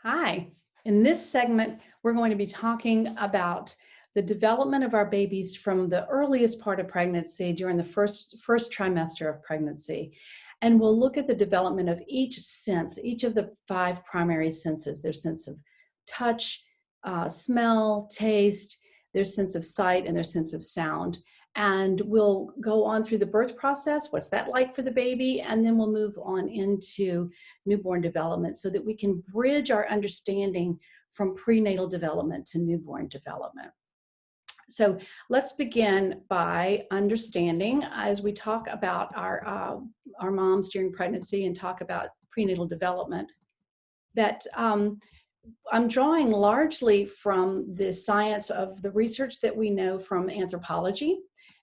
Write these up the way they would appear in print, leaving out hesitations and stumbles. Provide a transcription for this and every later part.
Hi. In this segment, we're going to be talking about the development of our babies from the earliest part of pregnancy during the first trimester of pregnancy. And we'll look at the development of each sense, each of the five primary senses, their sense of touch, smell, taste, their sense of sight, and their sense of sound. And we'll go on through the birth process. What's that like for the baby? And then we'll move on into newborn development so that we can bridge our understanding from prenatal development to newborn development. So let's begin by understanding as we talk about our moms during pregnancy and talk about prenatal development that I'm drawing largely from the science of the research that we know from anthropology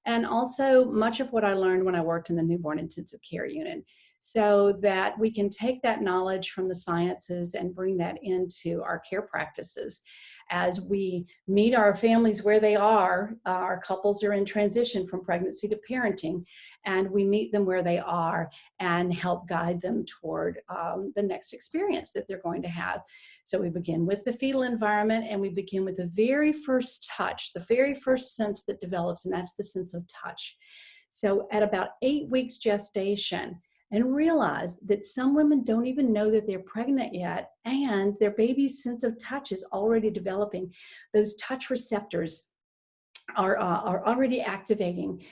and also much of what I learned when I worked in the newborn intensive care unit, so that we can take that knowledge from the sciences and bring that into our care practices. As we meet our families where they are, our couples are in transition from pregnancy to parenting, and we meet them where they are and help guide them toward the next experience that they're going to have. So we begin with the fetal environment, and we begin with the very first touch, the very first sense that develops, and that's the sense of touch. So at about 8 weeks gestation, and realize that some women don't even know that they're pregnant yet, and their baby's sense of touch is already developing. Those touch receptors are already activating.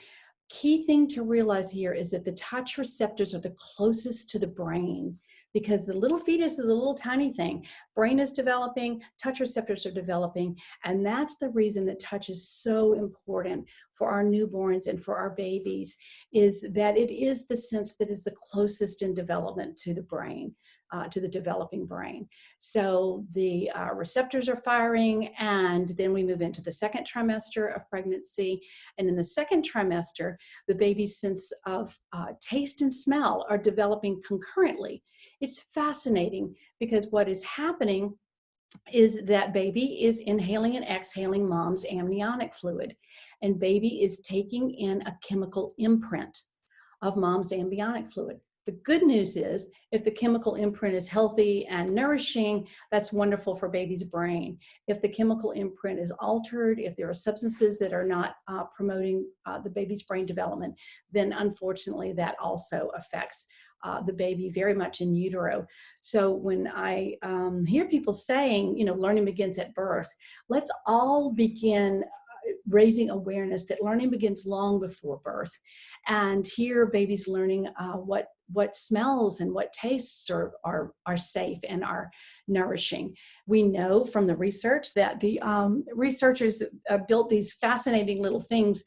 Key thing to realize here is that the touch receptors are the closest to the brain, because the little fetus is a little tiny thing. Brain is developing, touch receptors are developing, and that's the reason that touch is so important for our newborns and for our babies, is that it is the sense that is the closest in development to the brain. To the developing brain. So the receptors are firing, and then we move into the second trimester of pregnancy. And in the second trimester, the baby's sense of taste and smell are developing concurrently. It's fascinating because what is happening is that baby is inhaling and exhaling mom's amniotic fluid, and baby is taking in a chemical imprint of mom's amniotic fluid. The good news is if the chemical imprint is healthy and nourishing, that's wonderful for baby's brain. If the chemical imprint is altered, if there are substances that are not promoting the baby's brain development, then unfortunately that also affects the baby very much in utero. So when I hear people saying, learning begins at birth, let's all begin raising awareness that learning begins long before birth. And here babies learning what smells and what tastes are safe and are nourishing. We know from the research that the researchers built these fascinating little things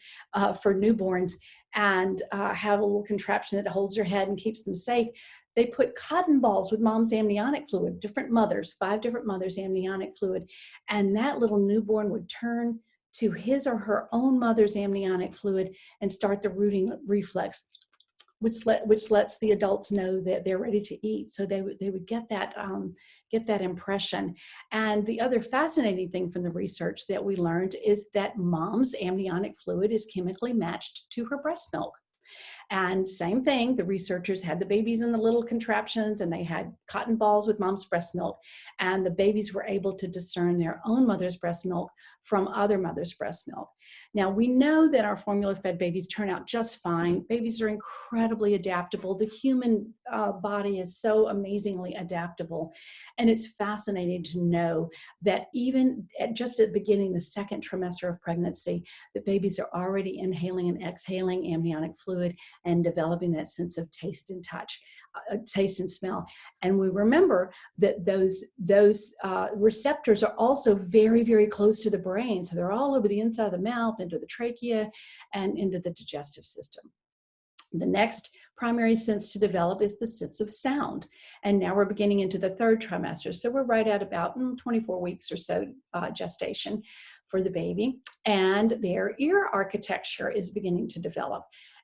for newborns, and have a little contraption that holds their head and keeps them safe. They put cotton balls with mom's amniotic fluid, different mothers, 5 different mothers' amniotic fluid, and that little newborn would turn to his or her own mother's amniotic fluid and start the rooting reflex, which lets the adults know that they're ready to eat. So they would get that impression. And the other fascinating thing from the research that we learned is that mom's amniotic fluid is chemically matched to her breast milk. And same thing, the researchers had the babies in the little contraptions, and they had cotton balls with mom's breast milk, and the babies were able to discern their own mother's breast milk from other mother's breast milk. Now, we know that our formula-fed babies turn out just fine. Babies are incredibly adaptable. The human body is so amazingly adaptable. And it's fascinating to know that even just at the beginning, the second trimester of pregnancy, the babies are already inhaling and exhaling amniotic fluid and developing that sense of taste and touch, taste and smell. And we remember that those receptors are also very, very close to the brain. So they're all over the inside of the mouth, into the trachea, and into the digestive system. The next primary sense to develop is the sense of sound. And now we're beginning into the third trimester. So we're right at about 24 weeks or so gestation for the baby. And their ear architecture is beginning to develop.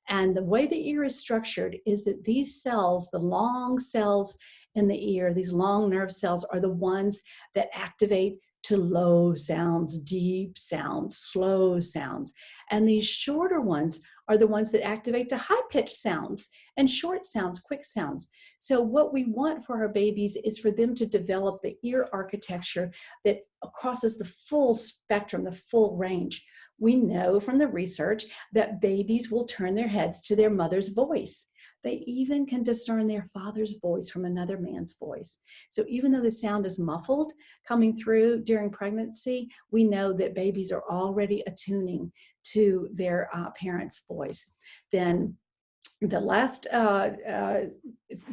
And the way the ear is structured is that these cells, the long cells in the ear, these long nerve cells, are the ones that activate to low sounds, deep sounds, slow sounds. And these shorter ones are the ones that activate to high-pitched sounds and short sounds, quick sounds. So what we want for our babies is for them to develop the ear architecture that crosses the full spectrum, the full range. We know from the research that babies will turn their heads to their mother's voice. They even can discern their father's voice from another man's voice. So even though the sound is muffled coming through during pregnancy, we know that babies are already attuning to their parent's voice. Then the last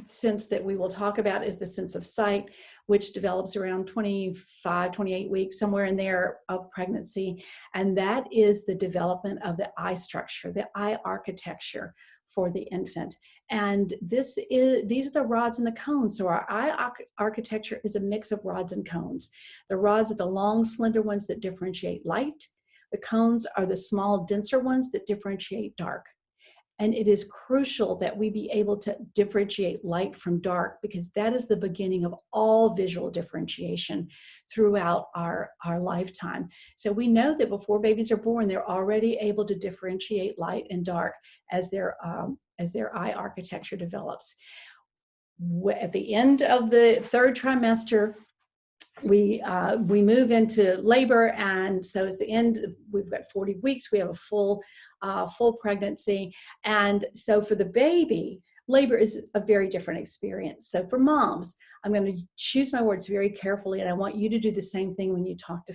sense that we will talk about is the sense of sight, which develops around 25, 28 weeks, somewhere in there of pregnancy. And that is the development of the eye structure, the eye architecture for the infant. And these are the rods and the cones. So our eye architecture is a mix of rods and cones. The rods are the long, slender ones that differentiate light. The cones are the small, denser ones that differentiate dark. And it is crucial that we be able to differentiate light from dark, because that is the beginning of all visual differentiation throughout our lifetime. So we know that before babies are born, they're already able to differentiate light and dark as their eye architecture develops. At the end of the third trimester, we move into labor, and so it's the end. We've got 40 weeks. We have a full pregnancy, and so for the baby, labor is a very different experience. So for moms, I'm going to choose my words very carefully, and I want you to do the same thing when you talk to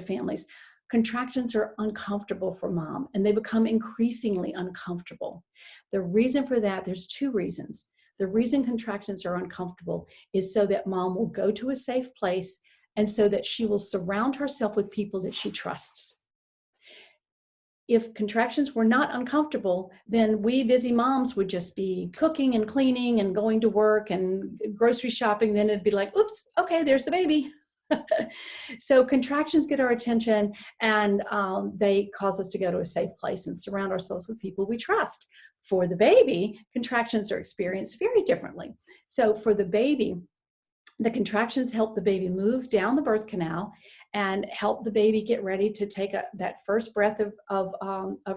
families. Contractions are uncomfortable for mom, and they become increasingly uncomfortable. The reason for that, there's two reasons. The reason contractions are uncomfortable is so that mom will go to a safe place, and so that she will surround herself with people that she trusts. If contractions were not uncomfortable, then we busy moms would just be cooking and cleaning and going to work and grocery shopping. Then it'd be like, oops, okay, there's the baby. So contractions get our attention, and they cause us to go to a safe place and surround ourselves with people we trust. For the baby, contractions are experienced very differently. So for the baby, the contractions help the baby move down the birth canal and help the baby get ready to take that first breath of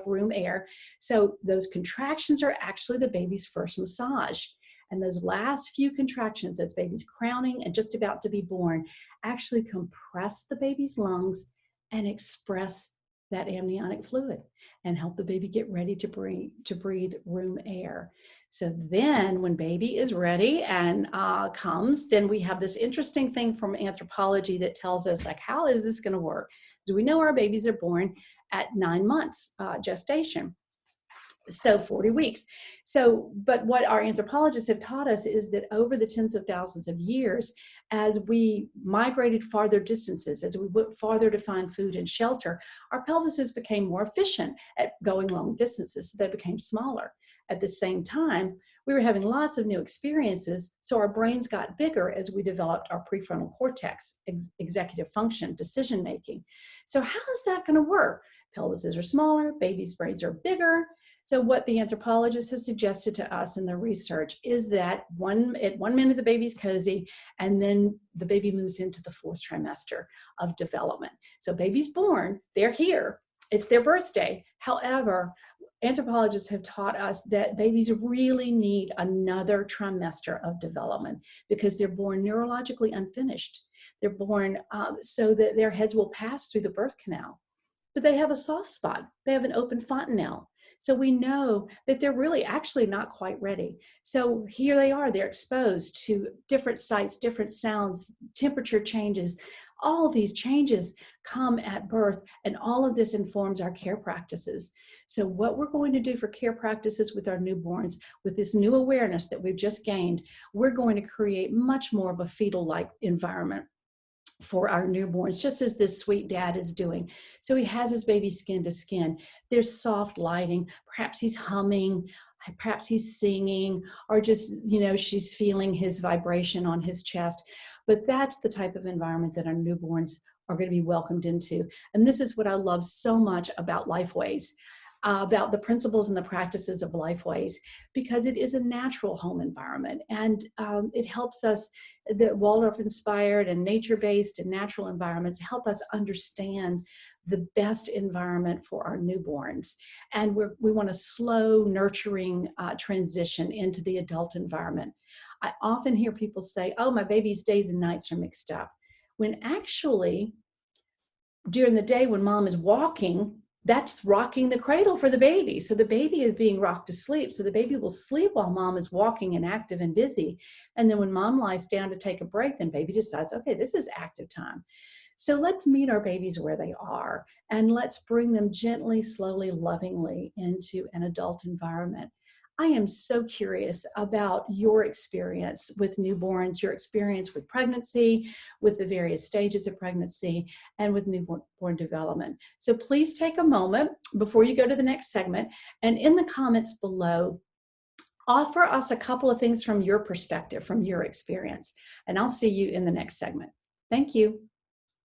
room air. So those contractions are actually the baby's first massage. And those last few contractions as baby's crowning and just about to be born actually compress the baby's lungs and express that amniotic fluid and help the baby get ready to breathe room air. So then when baby is ready and comes, then we have this interesting thing from anthropology that tells us, like, how is this going to work? Because we know our babies are born at 9 months gestation. So 40 weeks. So, but what our anthropologists have taught us is that over the tens of thousands of years, as we migrated farther distances, as we went farther to find food and shelter, our pelvises became more efficient at going long distances. So they became smaller. At the same time, we were having lots of new experiences, so our brains got bigger as we developed our prefrontal cortex, executive function, decision making. So how is that going to work? Pelvises are smaller, babies' brains are bigger. So what the anthropologists have suggested to us in the research is that at 1 minute the baby's cozy, and then the baby moves into the fourth trimester of development. So baby's born, they're here, it's their birthday. However, anthropologists have taught us that babies really need another trimester of development because they're born neurologically unfinished. They're born so that their heads will pass through the birth canal, but they have a soft spot. They have an open fontanelle. So we know that they're really actually not quite ready. So here they are, they're exposed to different sights, different sounds, temperature changes. All these changes come at birth, and all of this informs our care practices. So what we're going to do for care practices with our newborns, with this new awareness that we've just gained, we're going to create much more of a fetal-like environment for our newborns, just as this sweet dad is doing. So he has his baby skin to skin. There's soft lighting. Perhaps he's humming, perhaps he's singing, or just, she's feeling his vibration on his chest. But that's the type of environment that our newborns are going to be welcomed into. And this is what I love so much about LifeWays. about the principles and the practices of Lifeways, because it is a natural home environment, and it helps us, the Waldorf inspired and nature-based and natural environments help us understand the best environment for our newborns. And we want a slow, nurturing transition into the adult environment. I often hear people say, oh, my baby's days and nights are mixed up, when actually during the day when mom is walking, that's rocking the cradle for the baby. So the baby is being rocked to sleep. So the baby will sleep while mom is walking and active and busy. And then when mom lies down to take a break, then baby decides, okay, this is active time. So let's meet our babies where they are, and let's bring them gently, slowly, lovingly into an adult environment. I am so curious about your experience with newborns, your experience with pregnancy, with the various stages of pregnancy, and with newborn development. So please take a moment before you go to the next segment, and in the comments below, offer us a couple of things from your perspective, from your experience, and I'll see you in the next segment. Thank you.